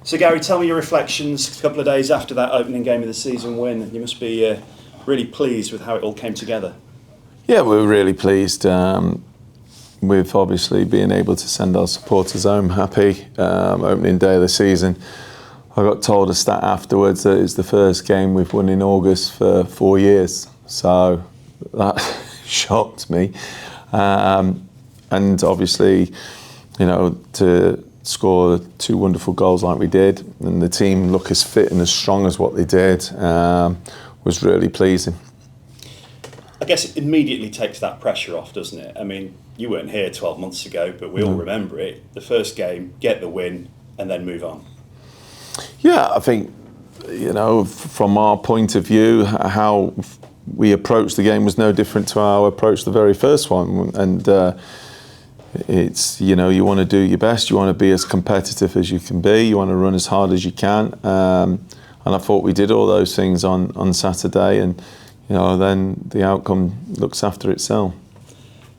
So Gary, tell me your reflections a couple of days after that opening game of the season win. You must be really pleased with how it all came together. Yeah, we were really pleased with obviously being able to send our supporters home happy. Opening day of the season, I got told a stat afterwards that it's the first game we've won in August for 4 years. So that shocked me. And obviously, you know, to score 2 wonderful goals like we did, and the team look as fit and as strong as what they did, was really pleasing. I guess it immediately takes that pressure off, doesn't it? I mean, you weren't here 12 months ago, but we all remember it. The first game, get the win, and then move on. Yeah, I think, you know, from our point of view, how we approached the game was no different to our approach the very first one. And it's, you know, you want to do your best, you want to be as competitive as you can be, you want to run as hard as you can. And I thought we did all those things on Saturday, and, you know, then the outcome looks after itself.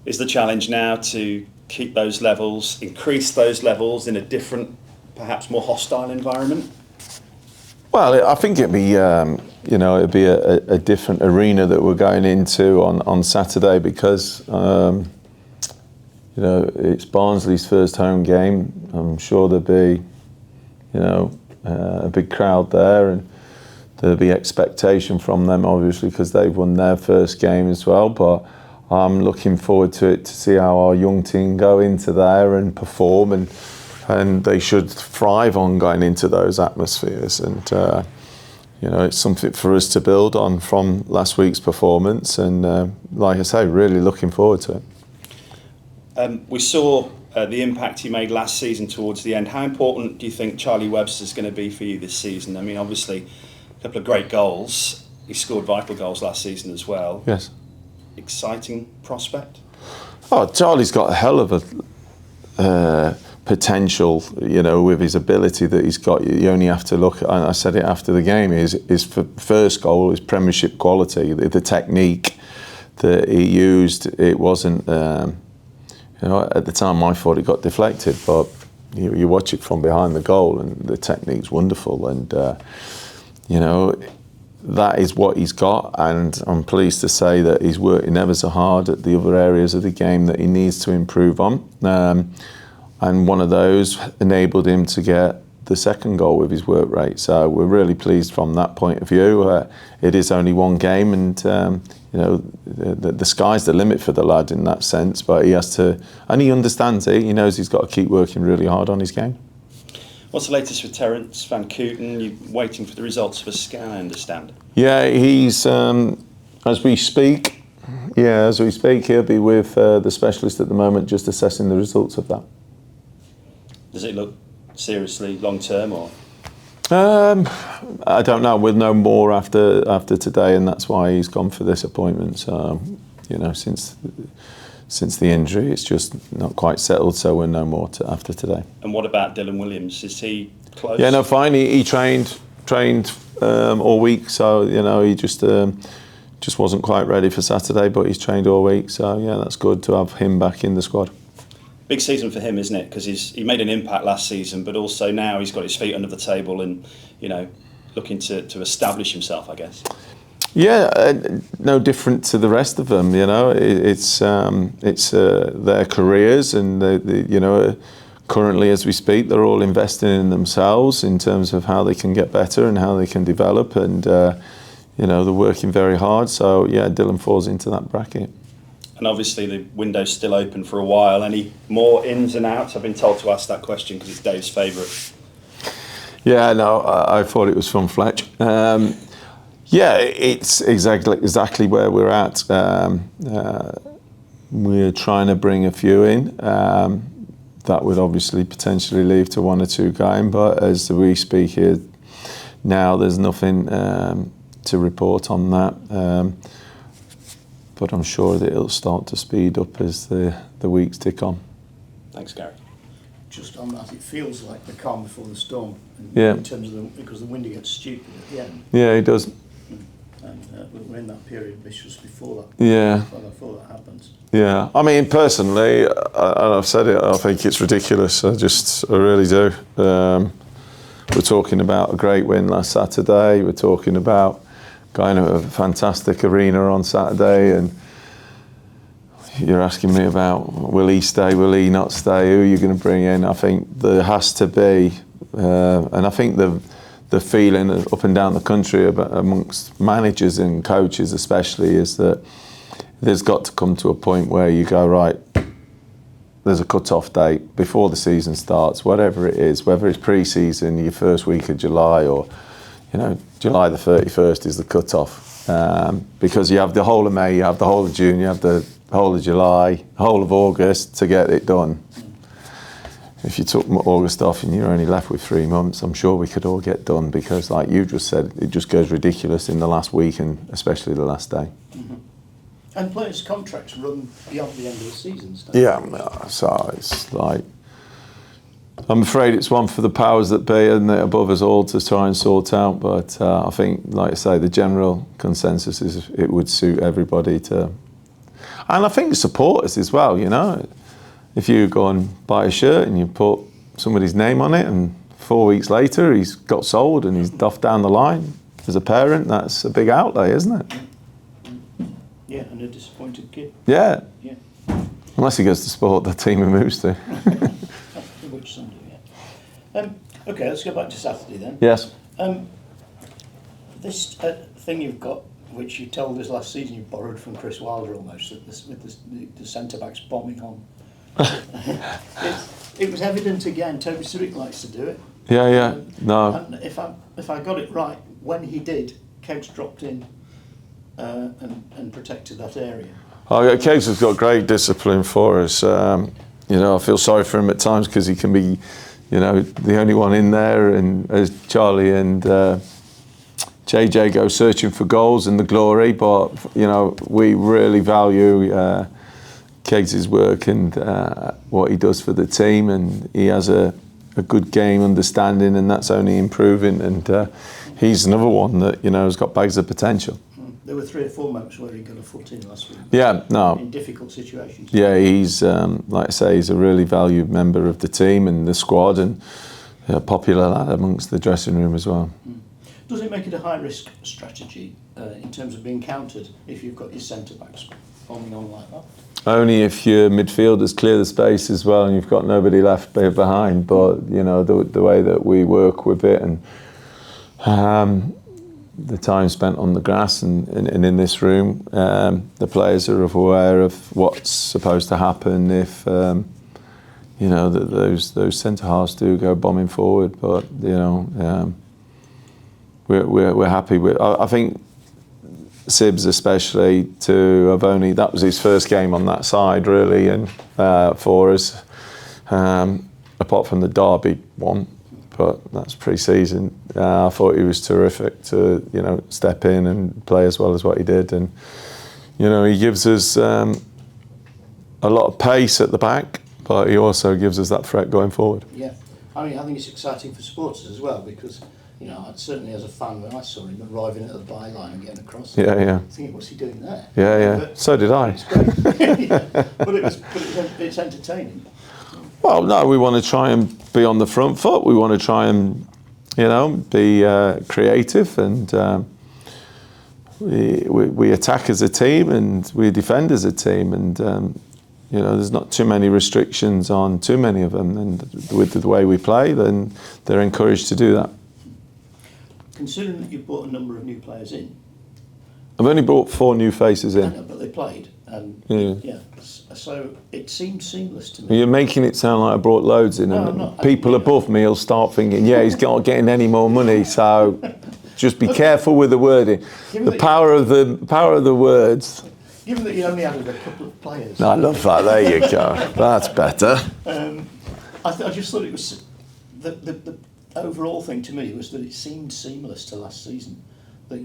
Is the challenge now to keep those levels, increase those levels in a different, perhaps more hostile environment? Well, I think it'd be, you know, it'd be a different arena that we're going into on Saturday, because, you know, it's Barnsley's first home game. I'm sure there'll be, you know, a big crowd there, and there'll be expectation from them, obviously, because they've won their first game as well. But I'm looking forward to it, to see how our young team go into there and perform, and they should thrive on going into those atmospheres. And you know, it's something for us to build on from last week's performance, and like I say, really looking forward to it. We saw the impact he made last season towards the end. How important do you think Charlie Webster's going to be for you this season? I mean, obviously, a couple of great goals. He scored vital goals last season as well. Yes. Exciting prospect? Oh, Charlie's got a hell of a potential, you know, with his ability that he's got. You only have to look at, and I said it after the game, his first goal is Premiership quality. The technique that he used, it wasn't, you know, at the time I thought it got deflected, but you watch it from behind the goal and the technique's wonderful, and you know, that is what he's got, and I'm pleased to say that he's working ever so hard at the other areas of the game that he needs to improve on. And one of those enabled him to get the second goal with his work rate. So we're really pleased from that point of view. It is only one game, and you know, the sky's the limit for the lad in that sense. But he has to, and he understands it. He knows he's got to keep working really hard on his game. What's the latest with Terence Van Kooten? You're waiting for the results of a scan, I understand. Yeah, he's as we speak. Yeah, as we speak, he'll be with the specialist at the moment, just assessing the results of that. Does it look seriously long term, or? I don't know. We'll know more after today, and that's why he's gone for this appointment. So, you know, since the injury, it's just not quite settled. So we'll know more after today. And what about Dylan Williams? Is he close? Yeah, no, fine. He trained all week. So, you know, he just wasn't quite ready for Saturday, but he's trained all week. So yeah, that's good to have him back in the squad. Big season for him, isn't it? Because he made an impact last season, but also now he's got his feet under the table and, you know, looking to establish himself, I guess. Yeah, no different to the rest of them. You know, it's their careers, and you know, currently as we speak, they're all investing in themselves in terms of how they can get better and how they can develop, and you know, they're working very hard. So yeah, Dylan falls into that bracket. And obviously the window's still open for a while. Any more ins and outs? I've been told to ask that question because it's Dave's favourite. Yeah, no, I thought it was from Fletch. Yeah, it's exactly where we're at. We're trying to bring a few in. That would obviously potentially lead to 1 or 2 games, but as we speak here now, there's nothing to report on that. But I'm sure that it'll start to speed up as the weeks tick on. Thanks, Gary. Just on that, it feels like the calm before the storm. Yeah. In terms of because the wind gets stupid at the end. Yeah, it does. And we're in that period just before that. Yeah. Before that happens. Yeah. I mean, personally, and I've said it, I think it's ridiculous. I really do. we're talking about a great win last Saturday. We're talking about going to a fantastic arena on Saturday, and you're asking me about will he stay, will he not stay, who are you going to bring in? I think there has to be, and I think the feeling up and down the country amongst managers and coaches especially is that there's got to come to a point where you go, right, there's a cut-off date before the season starts, whatever it is, whether it's pre-season, your first week of July, or July the 31st is the cut-off, because you have the whole of May, you have the whole of June, you have the whole of July, whole of August to get it done. If you took August off and you're only left with 3 months, I'm sure we could all get done, because like you just said, it just goes ridiculous in the last week and especially the last day. Mm-hmm. And players' contracts run beyond the end of the season. Yeah, so it's like, I'm afraid it's one for the powers that be and above us all to try and sort out, but I think, like I say, the general consensus is it would suit everybody to, and I think the supporters as well, if you go and buy a shirt and you put somebody's name on it and 4 weeks later he's got sold and he's doffed down the line, as a parent, that's a big outlay, isn't it? Yeah, and a disappointed kid. Yeah. Yeah. Unless he goes to support the team he moves to. Which some do, yeah. Okay, let's go back to Saturday then. Yes. This thing you've got, which you told us last season you borrowed from Chris Wilder almost, with the centre-backs bombing on. It was evident again, Toby Surrick likes to do it. Yeah, no. And if I got it right, when he did, Kegs dropped in and protected that area. Kegs has got great discipline for us. I feel sorry for him at times because he can be, the only one in there, and as Charlie and JJ go searching for goals and the glory, but we really value Kegs' work and what he does for the team, and he has a good game understanding, and that's only improving, and he's another one that has got bags of potential. There were 3 or 4 moments where he got a foot in last week. Yeah, no. In difficult situations. Yeah, he's, like I say, he's a really valued member of the team and the squad, and a popular lad amongst the dressing room as well. Does it make it a high-risk strategy in terms of being countered if you've got your centre-backs bombing on like that? Only if your midfielders clear the space as well and you've got nobody left behind, but, the way that we work with it, and the time spent on the grass and in this room, the players are aware of what's supposed to happen if those centre halves do go bombing forward. But we're happy with. I think Sibs especially that was his first game on that side really, and for us, apart from the Derby one. But that's pre-season. I thought he was terrific to, step in and play as well as what he did. And, he gives us a lot of pace at the back, but he also gives us that threat going forward. Yeah. I think it's exciting for supporters as well, because, certainly as a fan, when I saw him arriving at the byline and getting across, thinking, what's he doing there? Yeah. But so did I. It's great. But it's entertaining. Well, no, we want to try and be on the front foot. We want to try and, be creative, and we attack as a team and we defend as a team, and there's not too many restrictions on too many of them, and with the way we play, then they're encouraged to do that. Considering that you've brought a number of new players in, I've only brought 4 new faces in. I know, but they played, and so it seemed seamless to me. You're making it sound like I brought loads in, and people above me will start thinking, he's not getting any more money. So just be careful with the wording. The power of the words. Given that you only added a couple of players. I love that. There you go. That's better. I just thought it was the overall thing to me was that it seemed seamless to last season. That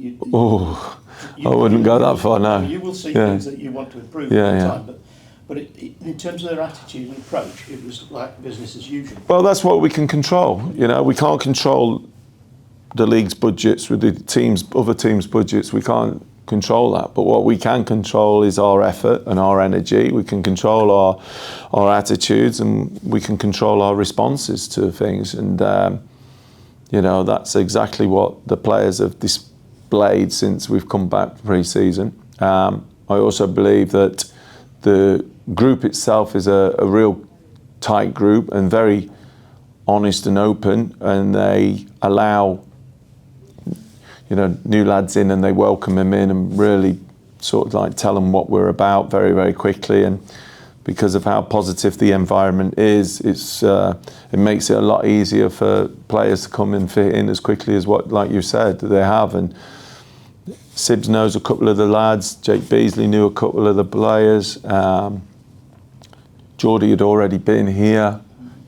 I wouldn't go that far now. You will see things that you want to improve all the time, but in terms of their attitude and approach, it was like business as usual. Well, that's what we can control. We can't control the league's budgets with the other teams' budgets. We can't control that. But what we can control is our effort and our energy. We can control our attitudes, and we can control our responses to things. And You know, that's exactly what the players have displayed since we've come back pre-season. I also believe that the group itself is a real tight group and very honest and open, and they allow, you know, new lads in and they welcome them in and really sort of like tell them what we're about very, very quickly. And because of how positive the environment is, it makes it a lot easier for players to come and fit in as quickly as what, like you said, they have. And Sibs knows a couple of the lads. Jake Beasley knew a couple of the players. Geordie had already been here.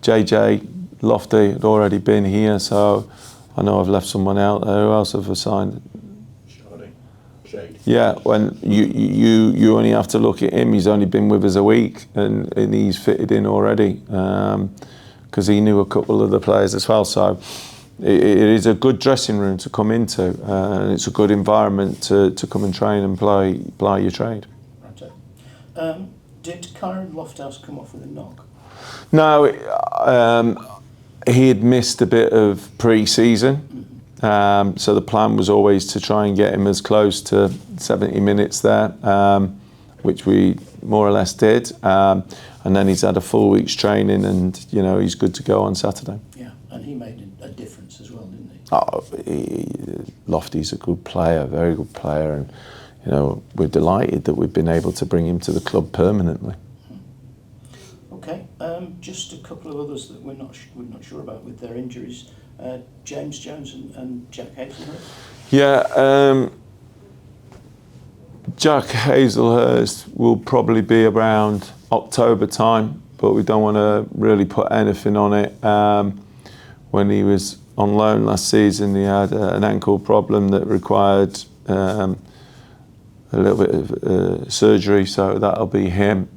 JJ Lofty had already been here. So I know I've left someone out there. Who else have I signed? Shade. Yeah, when you only have to look at him. He's only been with us a week, and he's fitted in already because he knew a couple of the players as well. So it is a good dressing room to come into, and it's a good environment to come and train and ply your trade. Right. Did Kyron Lofthouse come off with a knock? No, he had missed a bit of pre-season. So the plan was always to try and get him as close to 70 minutes there, which we more or less did. And then he's had a full week's training, and you know he's good to go on Saturday. Yeah, and he made a difference as well, didn't he? Lofty's a good player, very good player, and you know we're delighted that we've been able to bring him to the club permanently. Okay, just a couple of others that we're not sure about with their injuries. James Jones and Jack Hazelhurst? Yeah, Jack Hazelhurst will probably be around October time, but we don't want to really put anything on it. When he was on loan last season, he had an ankle problem that required a little bit of surgery, so that'll be him.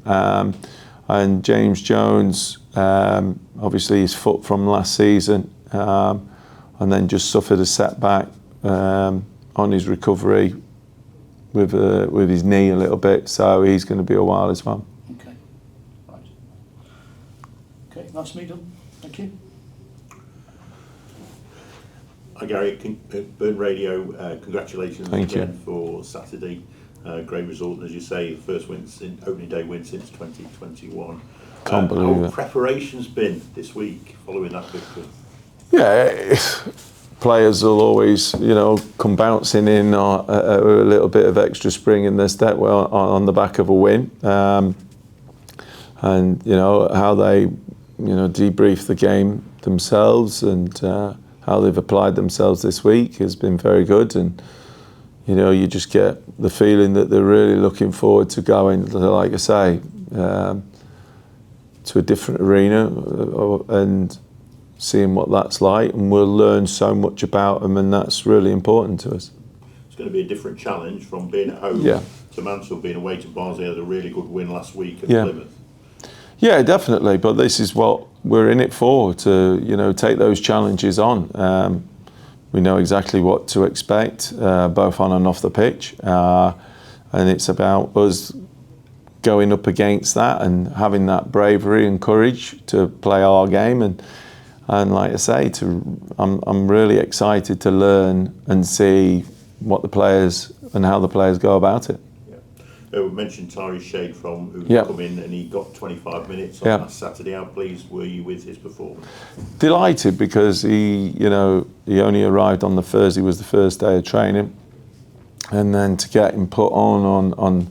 And James Jones, obviously his foot from last season, and then just suffered a setback on his recovery with his knee a little bit, so he's going to be a while as well. Okay, right. Okay, that's me done. Thank you. Hi Gary, Burn Radio, congratulations Thank again you. for Saturday. Great result, and as you say, the first opening day win since 2021. Can't believe how it. preparation's been this week following that victory? Yeah, players will always, you know, come bouncing in a little bit of extra spring in their step on the back of a win, and you know how they, you know, debrief the game themselves and how they've applied themselves this week has been very good. And you know, you just get the feeling that they're really looking forward to going, like I say, to a different arena and seeing what that's like, and we'll learn so much about them, and that's really important to us. It's going to be a different challenge from being at home to Mansfield, being away to Barnsley. Had a really good win last week at Plymouth. Yeah, definitely, but this is what we're in it for, to, you know, take those challenges on. We know exactly what to expect, both on and off the pitch, and it's about us going up against that and having that bravery and courage to play our game. And like I say, I'm really excited to learn and see what the players and how the players go about it. We mentioned Tyree Shade who come in and he got 25 minutes on last Saturday. How pleased were you with his performance? Delighted, because he only arrived on the Thursday, was the first day of training, and then to get him put on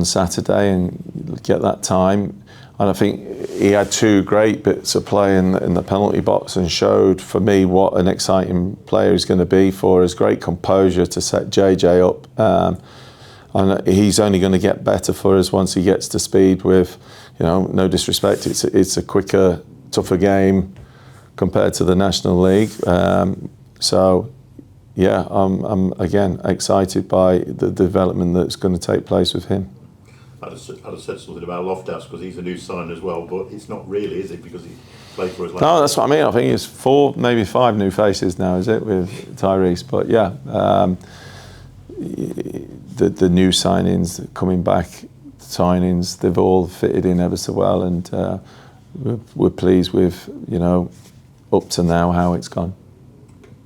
Saturday and get that time. And I think he had two great bits of play in the penalty box and showed for me what an exciting player he's going to be for us. Great composure to set JJ up. And he's only going to get better for us once he gets to speed with, you know, no disrespect, it's a quicker, tougher game compared to the National League. So, yeah, I'm again excited by the development that's going to take place with him. I'd have said something about Lofthouse because he's a new sign as well, but it's not really, is it? Because he played for us last No, that's what I mean. I think it's 4, maybe 5 new faces now, is it, with Tyrese? But yeah, the new signings coming back, they've all fitted in ever so well, and we're pleased with, you know, up to now how it's gone.